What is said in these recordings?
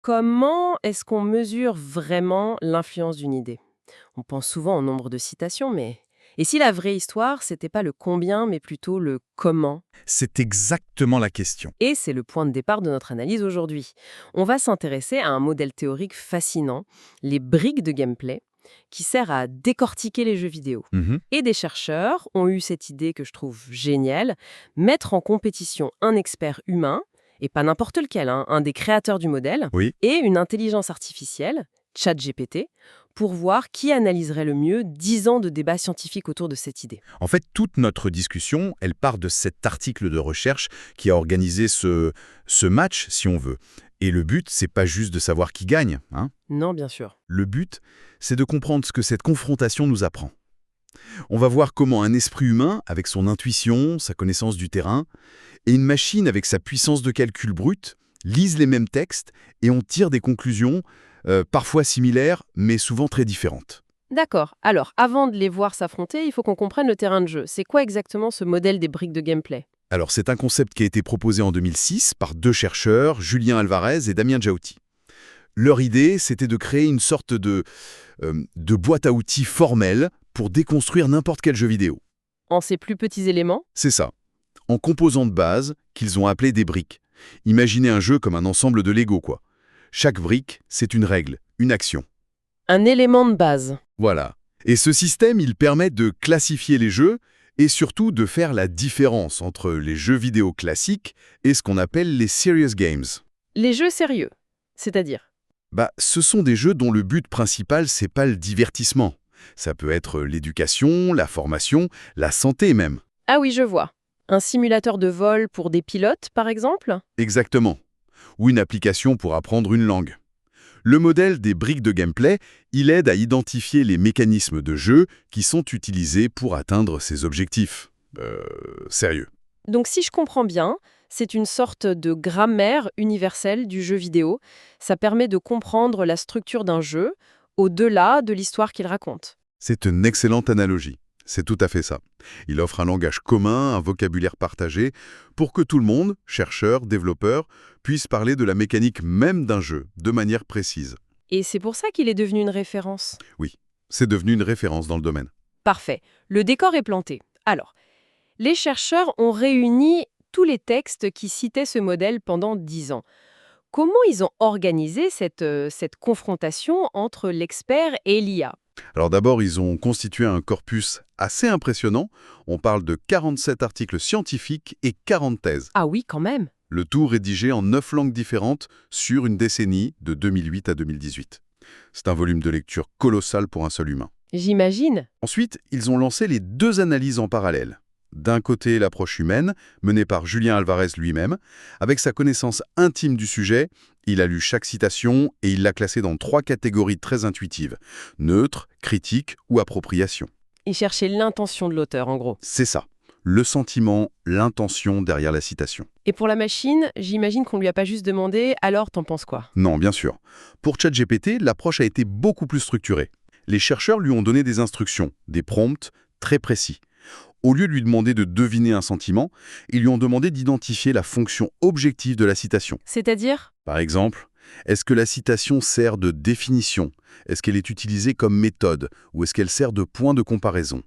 Comment est-ce qu'on mesure vraiment l'influence d'une idée? On pense souvent au nombre de citations, mais... Et si la vraie histoire, c'était pas le combien, mais plutôt le comment? C'est exactement la question. Et c'est le point de départ de notre analyse aujourd'hui. On va s'intéresser à un modèle théorique fascinant, les briques de gameplay, qui sert à décortiquer les jeux vidéo. Mhm. Et des chercheurs ont eu cette idée que je trouve géniale, mettre en compétition un expert humain, et pas n'importe lequel, hein, un des créateurs du modèle, Oui. et une intelligence artificielle, ChatGPT, pour voir qui analyserait le mieux 10 ans de débats scientifiques autour de cette idée. En fait, toute notre discussion, elle part de cet article de recherche qui a organisé ce match, si on veut. Et le but, c'est pas juste de savoir qui gagne, hein. Non, bien sûr. Le but, c'est de comprendre ce que cette confrontation nous apprend. On va voir comment un esprit humain, avec son intuition, sa connaissance du terrain, et une machine avec sa puissance de calcul brute, lisent les mêmes textes et on tire des conclusions, parfois similaires, mais souvent très différentes. D'accord. Alors, avant de les voir s'affronter, il faut qu'on comprenne le terrain de jeu. C'est quoi exactement ce modèle des briques de gameplay? Alors, c'est un concept qui a été proposé en 2006 par deux chercheurs, Julien Alvarez et Damien Djauti. Leur idée, c'était de créer une sorte de boîte à outils formelle pour déconstruire n'importe quel jeu vidéo. En ces plus petits éléments? C'est ça. En composants de base, qu'ils ont appelés des briques. Imaginez un jeu comme un ensemble de Lego, quoi. Chaque brique, c'est une règle, une action. Un élément de base. Voilà. Et ce système, il permet de classifier les jeux et surtout de faire la différence entre les jeux vidéo classiques et ce qu'on appelle les serious games. Les jeux sérieux. C'est-à-dire? Ce sont des jeux dont le but principal, c'est pas le divertissement. Ça peut être l'éducation, la formation, la santé même. Ah oui, je vois. Un simulateur de vol pour des pilotes, par exemple? Exactement. Ou une application pour apprendre une langue. Le modèle des briques de gameplay, il aide à identifier les mécanismes de jeu qui sont utilisés pour atteindre ces objectifs. Sérieux. Donc si je comprends bien, c'est une sorte de grammaire universelle du jeu vidéo. Ça permet de comprendre la structure d'un jeu au-delà de l'histoire qu'il raconte. C'est une excellente analogie. C'est tout à fait ça. Il offre un langage commun, un vocabulaire partagé, pour que tout le monde, chercheurs, développeurs, puisse parler de la mécanique même d'un jeu, de manière précise. Et c'est pour ça qu'il est devenu une référence. Oui, c'est devenu une référence dans le domaine. Parfait. Le décor est planté. Alors, les chercheurs ont réuni tous les textes qui citaient ce modèle pendant 10 ans. Comment ils ont organisé cette confrontation entre l'expert et l'IA? Alors d'abord, ils ont constitué un corpus assez impressionnant. On parle de 47 articles scientifiques et 40 thèses. Ah oui, quand même. Le tout rédigé en 9 langues différentes sur une décennie de 2008 à 2018. C'est un volume de lecture colossal pour un seul humain. J'imagine. Ensuite, ils ont lancé les deux analyses en parallèle. D'un côté, l'approche humaine, menée par Julien Alvarez lui-même. Avec sa connaissance intime du sujet, il a lu chaque citation et il l'a classée dans 3 catégories très intuitives: neutre, critique ou appropriation. Ils cherchaient l'intention de l'auteur, en gros. C'est ça, le sentiment, l'intention derrière la citation. Et pour la machine, j'imagine qu'on lui a pas juste demandé «alors, t'en penses quoi?» Non, bien sûr. Pour ChatGPT, l'approche a été beaucoup plus structurée. Les chercheurs lui ont donné des instructions, des prompts très précis. Au lieu de lui demander de deviner un sentiment, ils lui ont demandé d'identifier la fonction objective de la citation. C'est-à-dire? Par exemple, est-ce que la citation sert de définition? Est-ce qu'elle est utilisée comme méthode? Ou est-ce qu'elle sert de point de comparaison?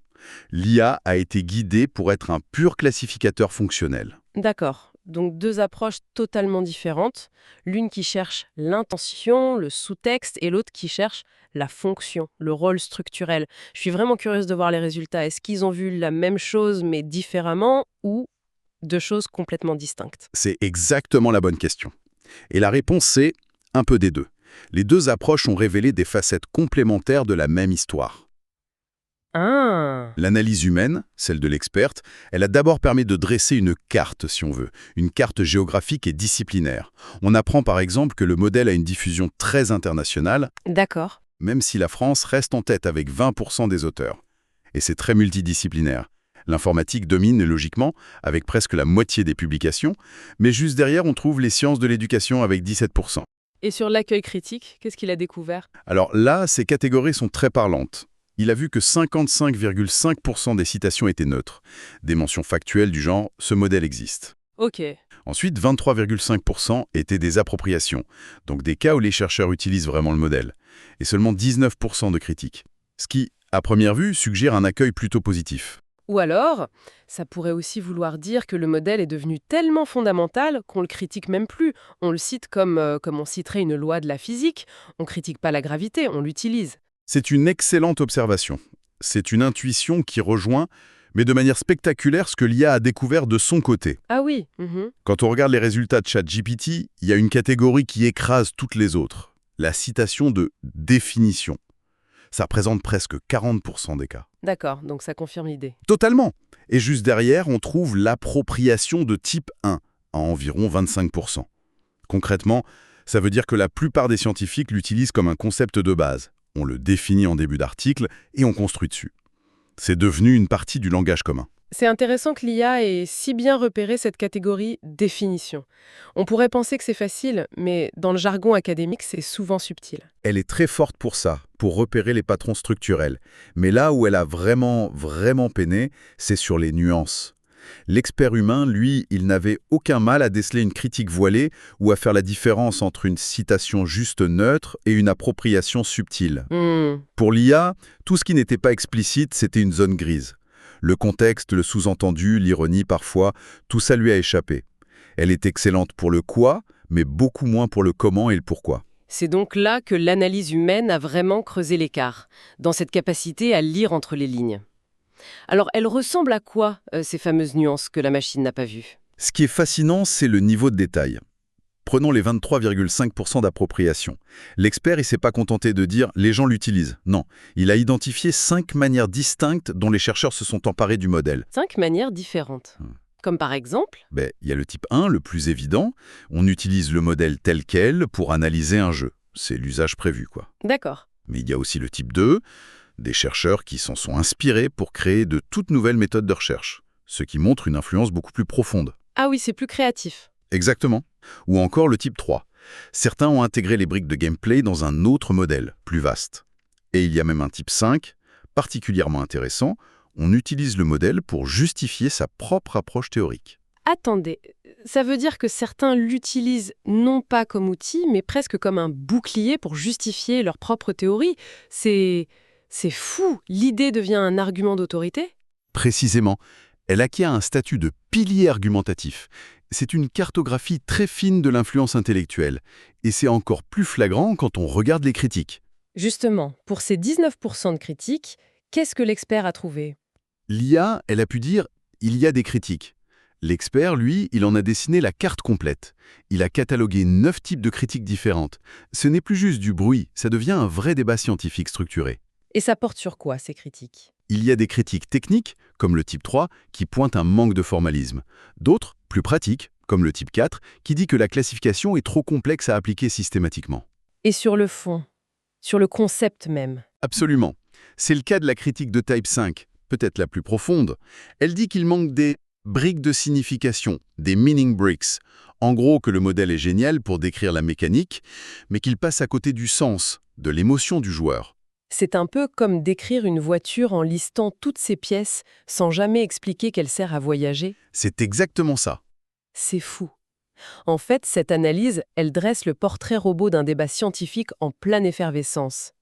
L'IA a été guidée pour être un pur classificateur fonctionnel. D'accord. Donc deux approches totalement différentes. L'une qui cherche l'intention, le sous-texte, et l'autre qui cherche la fonction, le rôle structurel. Je suis vraiment curieuse de voir les résultats. Est-ce qu'ils ont vu la même chose mais différemment ou deux choses complètement distinctes? C'est exactement la bonne question. Et la réponse, c'est un peu des deux. Les deux approches ont révélé des facettes complémentaires de la même histoire. Ah, L'analyse humaine, celle de l'experte, elle a d'abord permis de dresser une carte, si on veut, une carte géographique et disciplinaire. On apprend par exemple que le modèle a une diffusion très internationale, d'accord. même si la France reste en tête avec 20% des auteurs. Et c'est très multidisciplinaire. L'informatique domine logiquement, avec presque la moitié des publications, mais juste derrière, on trouve les sciences de l'éducation avec 17%. Et sur l'accueil critique, qu'est-ce qu'il a découvert? Alors là, ces catégories sont très parlantes. Il a vu que 55,5% des citations étaient neutres. Des mentions factuelles du genre « ce modèle existe ». Ok. Ensuite, 23,5% étaient des appropriations, donc des cas où les chercheurs utilisent vraiment le modèle, et seulement 19% de critiques. Ce qui, à première vue, suggère un accueil plutôt positif. Ou alors, ça pourrait aussi vouloir dire que le modèle est devenu tellement fondamental qu'on le critique même plus. On le cite comme on citerait une loi de la physique. On critique pas la gravité, on l'utilise. C'est une excellente observation. C'est une intuition qui rejoint, mais de manière spectaculaire, ce que l'IA a découvert de son côté. Ah oui, Quand on regarde les résultats de ChatGPT, il y a une catégorie qui écrase toutes les autres. La citation de définition. Ça représente presque 40% des cas. D'accord, donc ça confirme l'idée. Totalement. Et juste derrière, on trouve l'appropriation de type 1, à environ 25%. Concrètement, ça veut dire que la plupart des scientifiques l'utilisent comme un concept de base. On le définit en début d'article et on construit dessus. C'est devenu une partie du langage commun. C'est intéressant que l'IA ait si bien repéré cette catégorie définition. On pourrait penser que c'est facile, mais dans le jargon académique, c'est souvent subtil. Elle est très forte pour ça, pour repérer les patrons structurels. Mais là où elle a vraiment peiné, c'est sur les nuances. L'expert humain, lui, il n'avait aucun mal à déceler une critique voilée ou à faire la différence entre une citation juste neutre et une appropriation subtile. Pour l'IA, tout ce qui n'était pas explicite, c'était une zone grise. Le contexte, le sous-entendu, l'ironie parfois, tout ça lui a échappé. Elle est excellente pour le quoi, mais beaucoup moins pour le comment et le pourquoi. C'est donc là que l'analyse humaine a vraiment creusé l'écart, dans cette capacité à lire entre les lignes. Alors, elles ressemblent à quoi, ces fameuses nuances que la machine n'a pas vues? Ce qui est fascinant, c'est le niveau de détail. Prenons les 23,5% d'appropriation. L'expert, il ne s'est pas contenté de dire « les gens l'utilisent ». Non, il a identifié 5 manières distinctes dont les chercheurs se sont emparés du modèle. 5 manières différentes. Comme par exemple? Il y a le type 1, le plus évident. On utilise le modèle tel quel pour analyser un jeu. C'est l'usage prévu, quoi. D'accord. Mais il y a aussi le type 2, des chercheurs qui s'en sont inspirés pour créer de toutes nouvelles méthodes de recherche, ce qui montre une influence beaucoup plus profonde. Ah oui, c'est plus créatif. Exactement. Ou encore le type 3. Certains ont intégré les briques de gameplay dans un autre modèle, plus vaste. Et il y a même un type 5, particulièrement intéressant. On utilise le modèle pour justifier sa propre approche théorique. Attendez, ça veut dire que certains l'utilisent non pas comme outil, mais presque comme un bouclier pour justifier leur propre théorie. C'est fou, l'idée devient un argument d'autorité? Précisément, elle acquiert un statut de pilier argumentatif. C'est une cartographie très fine de l'influence intellectuelle. Et c'est encore plus flagrant quand on regarde les critiques. Justement, pour ces 19% de critiques, qu'est-ce que l'expert a trouvé? L'IA, elle a pu dire « il y a des critiques ». L'expert, lui, il en a dessiné la carte complète. Il a catalogué 9 types de critiques différentes. Ce n'est plus juste du bruit, ça devient un vrai débat scientifique structuré. Et ça porte sur quoi, ces critiques? Il y a des critiques techniques, comme le type 3, qui pointent un manque de formalisme. D'autres, plus pratiques, comme le type 4, qui dit que la classification est trop complexe à appliquer systématiquement. Et sur le fond, sur le concept même? Absolument. C'est le cas de la critique de type 5, peut-être la plus profonde. Elle dit qu'il manque des briques de signification, des meaning bricks. En gros, que le modèle est génial pour décrire la mécanique, mais qu'il passe à côté du sens, de l'émotion du joueur. C'est un peu comme décrire une voiture en listant toutes ses pièces sans jamais expliquer qu'elle sert à voyager. C'est exactement ça. C'est fou. En fait, cette analyse, elle dresse le portrait robot d'un débat scientifique en pleine effervescence.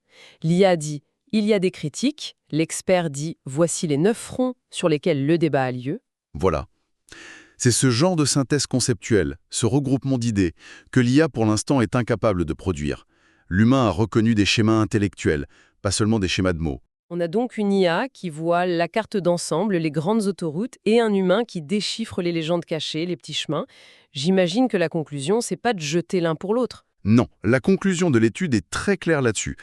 L'IA dit « il y a des critiques », l'expert dit « voici les 9 fronts sur lesquels le débat a lieu ». Voilà. C'est ce genre de synthèse conceptuelle, ce regroupement d'idées, que l'IA pour l'instant est incapable de produire. L'humain a reconnu des schémas intellectuels, pas seulement des schémas de mots. On a donc une IA qui voit la carte d'ensemble, les grandes autoroutes, et un humain qui déchiffre les légendes cachées, les petits chemins. J'imagine que la conclusion, c'est pas de jeter l'un pour l'autre. Non, la conclusion de l'étude est très claire là-dessus.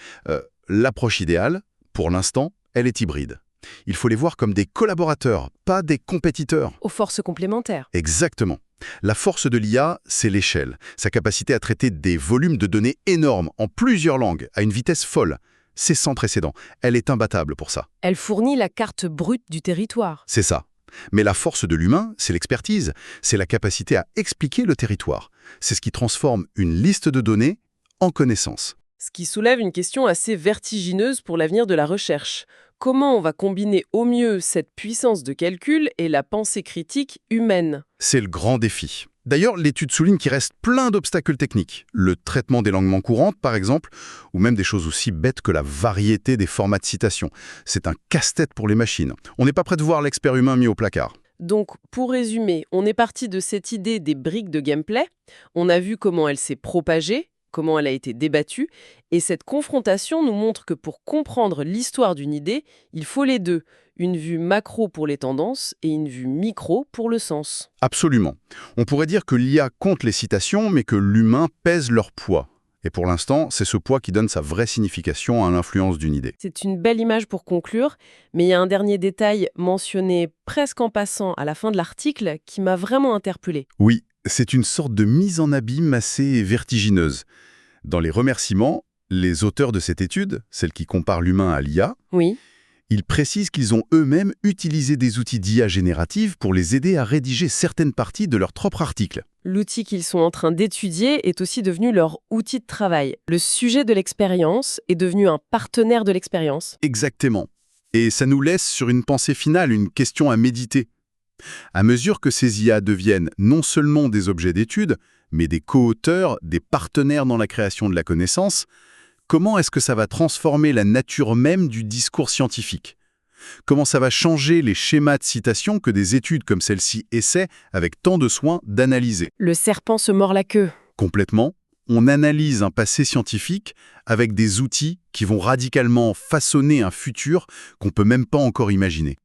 L'approche idéale, pour l'instant, elle est hybride. Il faut les voir comme des collaborateurs, pas des compétiteurs. Aux forces complémentaires. Exactement. La force de l'IA, c'est l'échelle, sa capacité à traiter des volumes de données énormes en plusieurs langues, à une vitesse folle. C'est sans précédent. Elle est imbattable pour ça. Elle fournit la carte brute du territoire. C'est ça. Mais la force de l'humain, c'est l'expertise, c'est la capacité à expliquer le territoire. C'est ce qui transforme une liste de données en connaissances. Ce qui soulève une question assez vertigineuse pour l'avenir de la recherche. Comment on va combiner au mieux cette puissance de calcul et la pensée critique humaine? C'est le grand défi. D'ailleurs, l'étude souligne qu'il reste plein d'obstacles techniques. Le traitement des langues courantes, par exemple, ou même des choses aussi bêtes que la variété des formats de citation. C'est un casse-tête pour les machines. On n'est pas prêt de voir l'expert humain mis au placard. Donc, pour résumer, on est parti de cette idée des briques de gameplay, on a vu comment elle s'est propagée, comment elle a été débattue, et cette confrontation nous montre que pour comprendre l'histoire d'une idée, il faut les deux, une vue macro pour les tendances et une vue micro pour le sens. Absolument. On pourrait dire que l'IA compte les citations, mais que l'humain pèse leur poids. Et pour l'instant, c'est ce poids qui donne sa vraie signification à l'influence d'une idée. C'est une belle image pour conclure, mais il y a un dernier détail mentionné presque en passant à la fin de l'article qui m'a vraiment interpellée. Oui, c'est une sorte de mise en abîme assez vertigineuse. Dans les remerciements, les auteurs de cette étude, celle qui compare l'humain à l'IA, Oui. ils précisent qu'ils ont eux-mêmes utilisé des outils d'IA générative pour les aider à rédiger certaines parties de leur propre article. L'outil qu'ils sont en train d'étudier est aussi devenu leur outil de travail. Le sujet de l'expérience est devenu un partenaire de l'expérience. Exactement. Et ça nous laisse sur une pensée finale, une question à méditer. À mesure que ces IA deviennent non seulement des objets d'étude, mais des co-auteurs, des partenaires dans la création de la connaissance, comment est-ce que ça va transformer la nature même du discours scientifique? Comment ça va changer les schémas de citation que des études comme celle-ci essaient, avec tant de soin, d'analyser? Le serpent se mord la queue. Complètement, on analyse un passé scientifique avec des outils qui vont radicalement façonner un futur qu'on ne peut même pas encore imaginer.